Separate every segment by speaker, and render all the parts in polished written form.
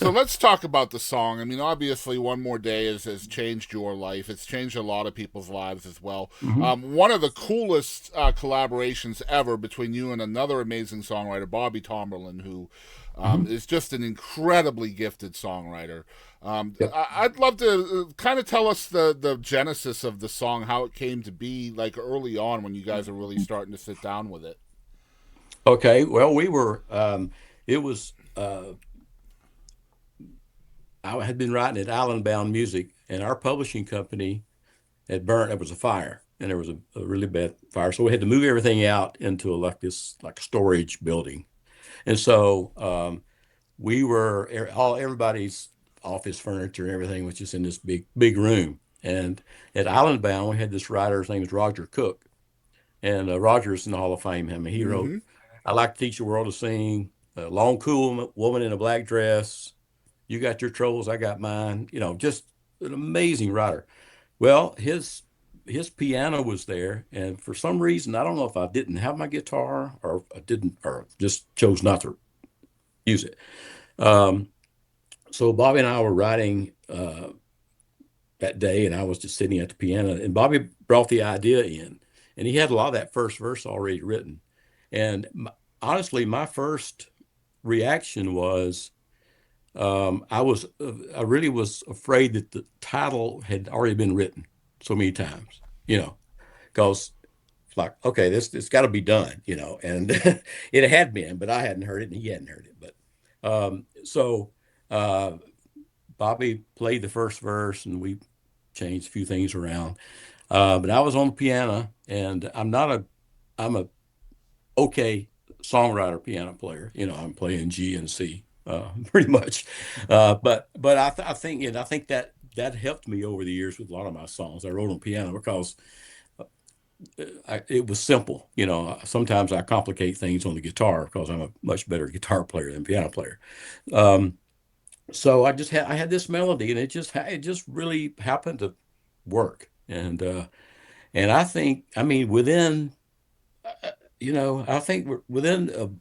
Speaker 1: So let's talk about the song. I mean, obviously, One More Day has changed your life. It's changed a lot of people's lives as well.
Speaker 2: Hmm.
Speaker 1: One of the coolest collaborations ever between you and another amazing songwriter, Bobby Tomberlin, who
Speaker 2: Hmm.
Speaker 1: is just an incredibly gifted songwriter.
Speaker 2: Yep.
Speaker 1: I'd love to kind of tell us the genesis of the song, how it came to be, like early on when you guys are really starting to sit down with it.
Speaker 2: Okay. Well, we were. It was. I had been writing at Island Bound Music, and our publishing company had burnt. There was a fire, and there was a really bad fire, so we had to move everything out into like storage building. And so we were all everybody's office furniture and everything was just in this big room. And at Island Bound, we had this writer. His name was Roger Cook, and Roger's in the Hall of Fame. I mean, he wrote
Speaker 1: Mm-hmm.
Speaker 2: "I Like to Teach the World to Sing," "Long Cool Woman in a Black Dress," "You Got Your Troubles, I Got Mine." Just an amazing writer. Well, his piano was there, and for some reason, I don't know if I didn't have my guitar or I didn't, or just chose not to use it. Um, so Bobby and I were writing that day, and I was just sitting at the piano, and Bobby brought the idea in, and he had a lot of that first verse already written. And honestly, my first reaction was I really was afraid that the title had already been written so many times, because it's like, okay, this it's got to be done, and it had been, but I hadn't heard it and he hadn't heard it. But so uh, Bobby played the first verse and we changed a few things around. But I was on the piano, and I'm a okay songwriter piano player. I'm playing G and C pretty much. But I think I think that helped me over the years with a lot of my songs I wrote on piano because it was simple. Sometimes I complicate things on the guitar because I'm a much better guitar player than piano player. Um, so I had this melody, and it just really happened to work. And I mean I think within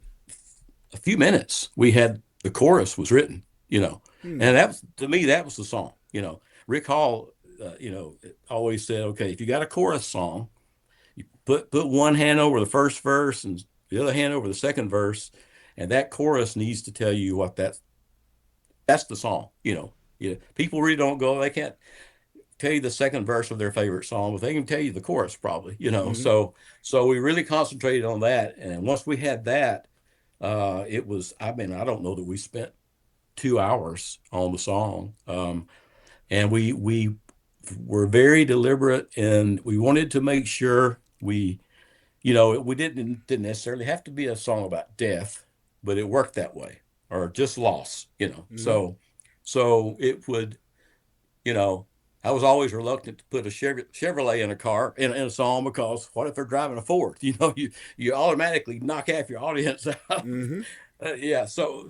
Speaker 2: a few minutes we had the chorus was written.
Speaker 1: Hmm.
Speaker 2: And that was, to me, that was the song. Rick Hall, always said, okay, if you got a chorus song, you put one hand over the first verse and the other hand over the second verse, and that chorus needs to tell you that's the song. People really don't go, they can't tell you the second verse of their favorite song, but they can tell you the chorus probably.
Speaker 1: Mm-hmm.
Speaker 2: So we really concentrated on that, and once we had that, it was. I mean, I don't know that we spent 2 hours on the song, and we were very deliberate, and we wanted to make sure we didn't necessarily have to be a song about death, but it worked that way, or just loss.
Speaker 1: Mm-hmm.
Speaker 2: So it would you know, I was always reluctant to put a Chevrolet in a car in a song because what if they're driving a Ford? You automatically knock half your audience out.
Speaker 1: Mm-hmm.
Speaker 2: Yeah, so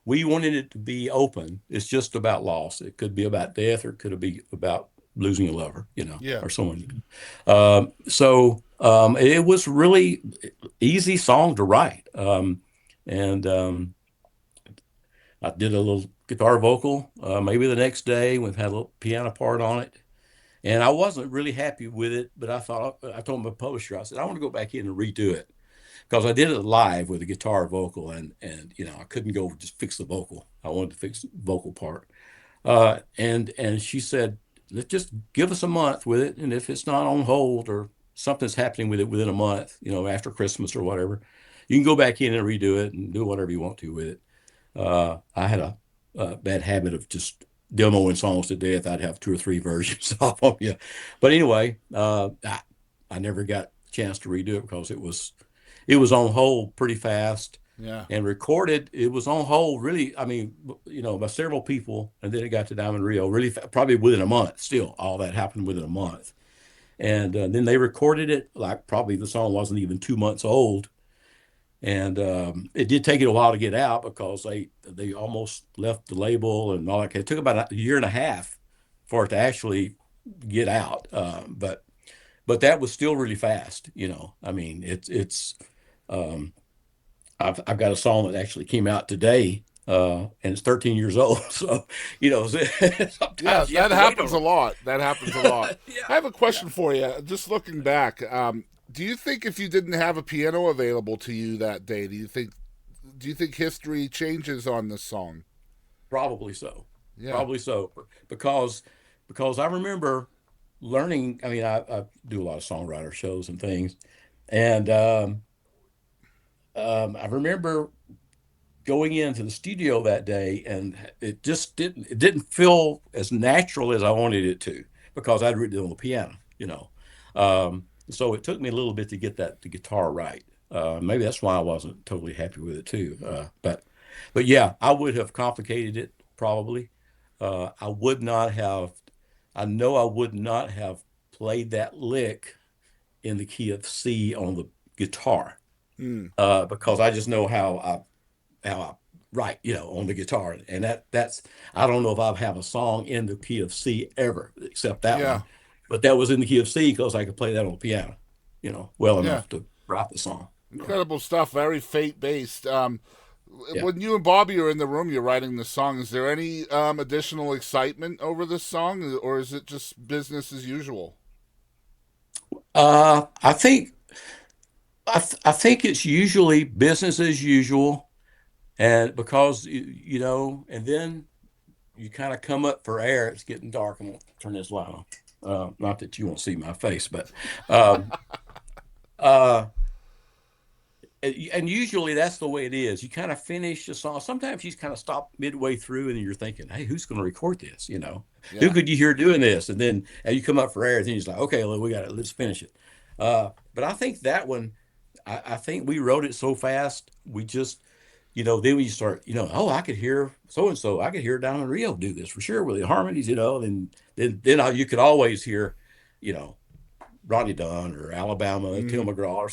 Speaker 2: we wanted it to be open. It's just about loss. It could be about death, or it could be about losing a lover,
Speaker 1: Yeah.
Speaker 2: or someone. It was really easy song to write, and I did a little guitar vocal. Maybe the next day we had a little piano part on it, and I wasn't really happy with it. But I told my publisher, I said I want to go back in and redo it because I did it live with a guitar vocal, and I couldn't go just fix the vocal. I wanted to fix the vocal part, and she said, let's just give us a month with it, and if it's not on hold or something's happening with it within a month, after Christmas or whatever, you can go back in and redo it and do whatever you want to with it. I had a bad habit of just demoing songs to death. I'd have two or three versions of them. Yeah. But anyway, I never got a chance to redo it because it was on hold pretty fast
Speaker 1: Yeah.
Speaker 2: and recorded. It was on hold really, I mean, by several people, and then it got to Diamond Rio really probably within a month. Still, all that happened within a month. And then they recorded it like probably the song wasn't even 2 months old, and it did take it a while to get out because they almost left the label and all that. It took about a year and a half for it to actually get out. But that was still really fast. I mean, it's um, I've got a song that actually came out today and it's 13 years old. So,
Speaker 1: Yeah,
Speaker 2: sometimes you have
Speaker 1: that
Speaker 2: to wait
Speaker 1: happens a
Speaker 2: on
Speaker 1: lot. That happens a lot.
Speaker 2: it. Yeah,
Speaker 1: I have a
Speaker 2: yeah.
Speaker 1: question for you. Just looking back, do you think if you didn't have a piano available to you that day, do you think history changes on this song?
Speaker 2: Probably so.
Speaker 1: Yeah.
Speaker 2: Probably so. Because I remember learning. I mean, I do a lot of songwriter shows and things, and I remember going into the studio that day, and it didn't feel as natural as I wanted it to because I'd written it on the piano, so it took me a little bit to get the guitar right. Maybe that's why I wasn't totally happy with it too. But yeah, I would have complicated it probably. I would not have. I know I would not have played that lick in the key of C on the guitar,
Speaker 1: Hmm.
Speaker 2: because I just know how I write, on the guitar, and that's I don't know if I have a song in the key of C ever except that
Speaker 1: Yeah.
Speaker 2: one, but that was in the key of C because I could play that on the piano, well
Speaker 1: Yeah.
Speaker 2: enough to write the song. So,
Speaker 1: Incredible stuff. Very fate based.
Speaker 2: yeah.
Speaker 1: When you and Bobby are in the room, you're writing the song. Is there any additional excitement over this song, or is it just business as usual?
Speaker 2: I think I think it's usually business as usual, and because and then you kind of come up for air. It's getting dark. I'm gonna turn this light on. Not that you won't see my face, but um, uh, and usually that's the way it is. You kind of finish a song. Sometimes you just kind of stop midway through, and you're thinking, "Hey, who's going to record this? Who
Speaker 1: Yeah.
Speaker 2: could you hear doing this?" And then you come up for air, and then you're like, "Okay, well, we got it. Let's finish it." But I think that one, I think we wrote it so fast. We just, then we start, oh, I could hear so and so. I could hear Diamond Rio do this for sure with the harmonies, and you could always hear, you know, Ronnie Dunn or Alabama, Tim
Speaker 1: Hmm.
Speaker 2: McGraw, or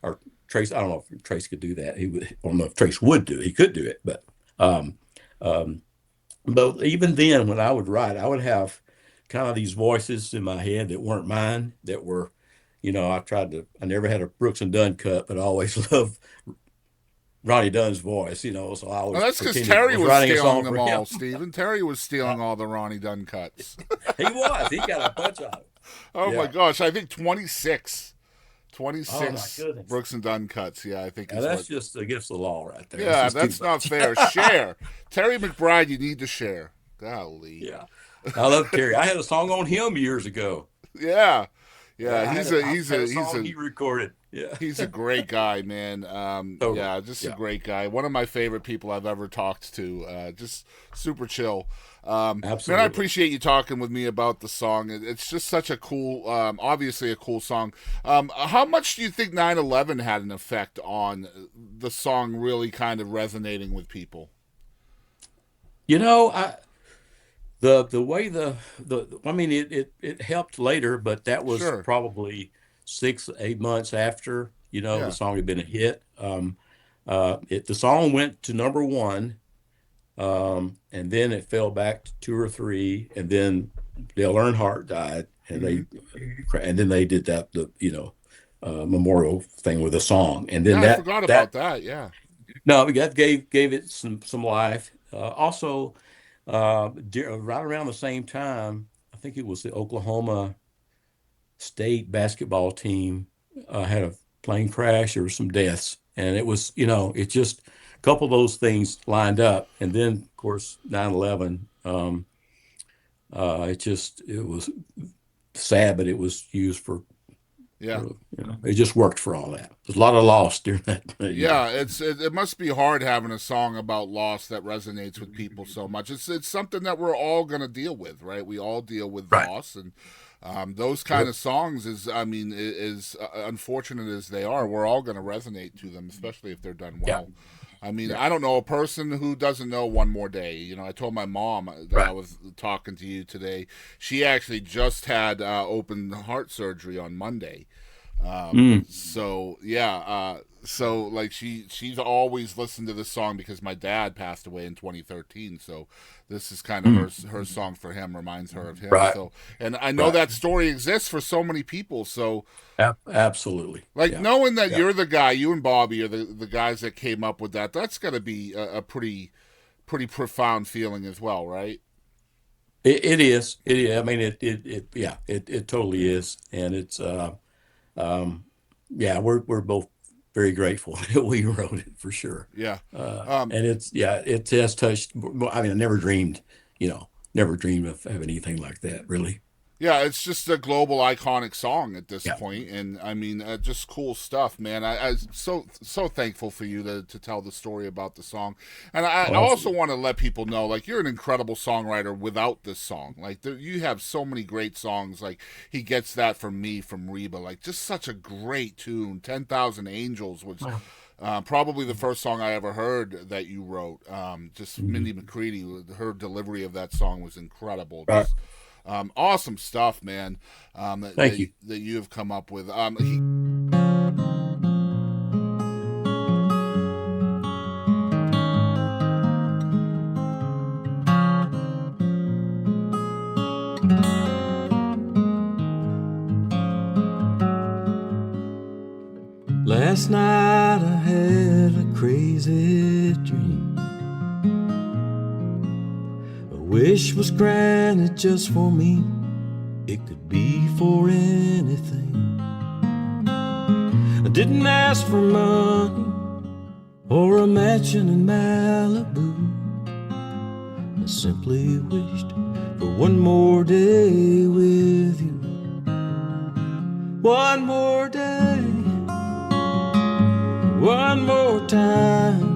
Speaker 2: or Trace. I don't know if Trace could do that. I don't know if Trace would do it. He could do it, um, um, but even then, when I would write, I would have kind of these voices in my head that weren't mine. That were, I never had a Brooks and Dunn cut, but I always loved Ronnie Dunn's voice. So I
Speaker 1: Well,
Speaker 2: always
Speaker 1: that's because
Speaker 2: pretended I
Speaker 1: Terry
Speaker 2: was
Speaker 1: was
Speaker 2: writing a
Speaker 1: stealing
Speaker 2: song
Speaker 1: them
Speaker 2: for him.
Speaker 1: all, Steven. Terry was
Speaker 2: Uh,
Speaker 1: stealing all the Ronnie Dunn cuts.
Speaker 2: he was. He got a bunch of it.
Speaker 1: Oh my
Speaker 2: Yeah.
Speaker 1: gosh, I think 26.
Speaker 2: Oh my
Speaker 1: 26
Speaker 2: goodness.
Speaker 1: Brooks and Dunn cuts. Yeah, I think
Speaker 2: Now
Speaker 1: is what.
Speaker 2: that's just against the law right there. That's
Speaker 1: Yeah,
Speaker 2: just too
Speaker 1: that's not
Speaker 2: much.
Speaker 1: fair. Share. Terry McBride, you need to share. Golly.
Speaker 2: Yeah. I love Terry. I had a song on him years ago.
Speaker 1: Yeah. Yeah,
Speaker 2: Yeah, I
Speaker 1: he's
Speaker 2: had
Speaker 1: a
Speaker 2: a
Speaker 1: he's
Speaker 2: song
Speaker 1: a
Speaker 2: he recorded. Yeah.
Speaker 1: he's a great guy, man.
Speaker 2: Totally.
Speaker 1: Yeah, just a
Speaker 2: Yeah.
Speaker 1: great guy. One of my favorite people I've ever talked to. Just super chill. Man, I
Speaker 2: Absolutely.
Speaker 1: appreciate you talking with me about the song. It's just such a cool, obviously a cool song. How much do you think 9/11 had an effect on the song really kind of resonating with people?
Speaker 2: I the way I mean it helped later, but that was
Speaker 1: Sure.
Speaker 2: probably 6, 8 months after, the
Speaker 1: Yeah.
Speaker 2: song had been a hit. The song went to number one, and then it fell back to two or three, and then Dale Earnhardt died,
Speaker 1: Hmm.
Speaker 2: and then they did memorial thing with a song, and then
Speaker 1: Yeah, I
Speaker 2: that
Speaker 1: forgot about
Speaker 2: that
Speaker 1: that. Yeah.
Speaker 2: no, that gave it some life. Also, right around the same time, I think it was the Oklahoma State basketball team had a plane crash. There were some deaths, and it was, it just a couple of those things lined up, and then of course 9/11. It was sad, but it was used
Speaker 1: Yeah.
Speaker 2: it just worked for all that. There's a lot of loss during that year.
Speaker 1: Yeah, it must be hard having a song about loss that resonates with people so much. It's something that we're all gonna deal with, right? We all deal with
Speaker 2: Right.
Speaker 1: loss, and those kind
Speaker 2: Yep.
Speaker 1: of songs is, I mean, is unfortunate as they are, we're all gonna resonate to them, especially if they're done
Speaker 2: Yeah.
Speaker 1: well. I mean,
Speaker 2: Yeah.
Speaker 1: I don't know a person who doesn't know One More Day. I told my mom that I
Speaker 2: Right.
Speaker 1: was talking to you today. She actually just had open heart surgery on Monday.
Speaker 2: Mm.
Speaker 1: So yeah, So like she's always listened to this song because my dad passed away in 2013. So this is kind of her song for him, reminds her of him.
Speaker 2: Right,
Speaker 1: So, and I know
Speaker 2: right.
Speaker 1: that story exists for so many people. So
Speaker 2: Absolutely.
Speaker 1: like
Speaker 2: Yeah,
Speaker 1: knowing that
Speaker 2: yeah.
Speaker 1: you're the guy, you and Bobby are the guys that came up with that. That's got to be a pretty profound feeling as well, right?
Speaker 2: It is. It is. I mean, yeah, it totally is. And it's, um, yeah, we're both very grateful that we wrote it for sure.
Speaker 1: Yeah. Um,
Speaker 2: And it's, yeah, it has touched, I mean, I never dreamed, never dreamed of having anything like that, really.
Speaker 1: Yeah, it's just a global iconic song at this
Speaker 2: Yeah.
Speaker 1: point, and I mean, just cool stuff, man. I'm so thankful for you to tell the story about the song, and I
Speaker 2: Well,
Speaker 1: also want to let people know, like, you're an incredible songwriter without this song. Like, you have so many great songs. Like, he gets that from me from Reba. Like, just such a great tune. 10,000 Angels was
Speaker 2: wow.
Speaker 1: probably the first song I ever heard that you wrote. Just
Speaker 2: Mhm.
Speaker 1: Mindy McCready, her delivery of that song was incredible.
Speaker 2: Right.
Speaker 1: Just awesome stuff, man.
Speaker 2: Thank you.
Speaker 1: That you have come up with.
Speaker 3: Last night I had a crazy dream. A wish was granted just for me. It could be for anything. I didn't ask for money or a mansion in Malibu. I simply wished for one more day with you. One more day, one more time,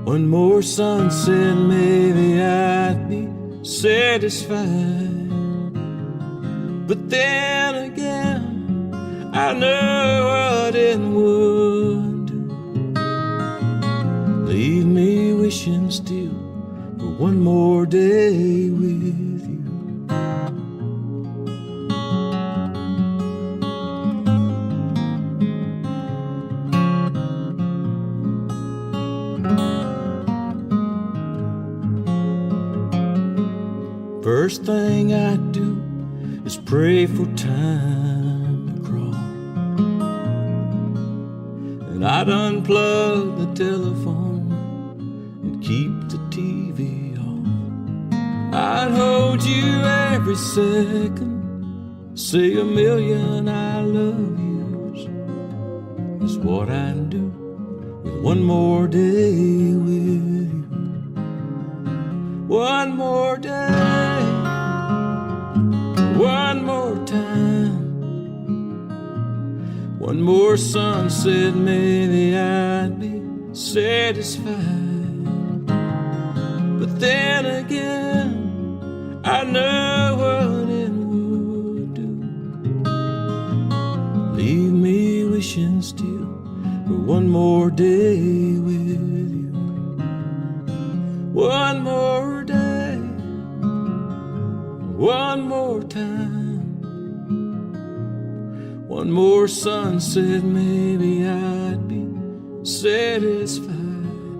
Speaker 3: one more sunset, maybe I'd be satisfied. But then again, I know what it would do. Leave me wishing still for one more day with you. First thing I do is pray for time to crawl, and I'd unplug the telephone and keep the TV off. I'd hold you every second, say a million I love yous. That's what I'd do with one more day with you. One more day, one more time, one more sunset, maybe I'd be satisfied. But then again, I know what it would do. Leave me wishing still for one more day with you. One more day, one more time, one more sunset, maybe I'd be satisfied.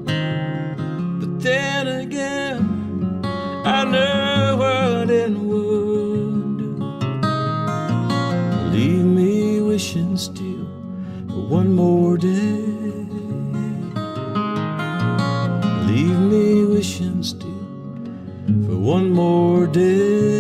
Speaker 3: But then again, I know what it would do. Leave me wishing still for one more day. Leave me wishing still for one more day.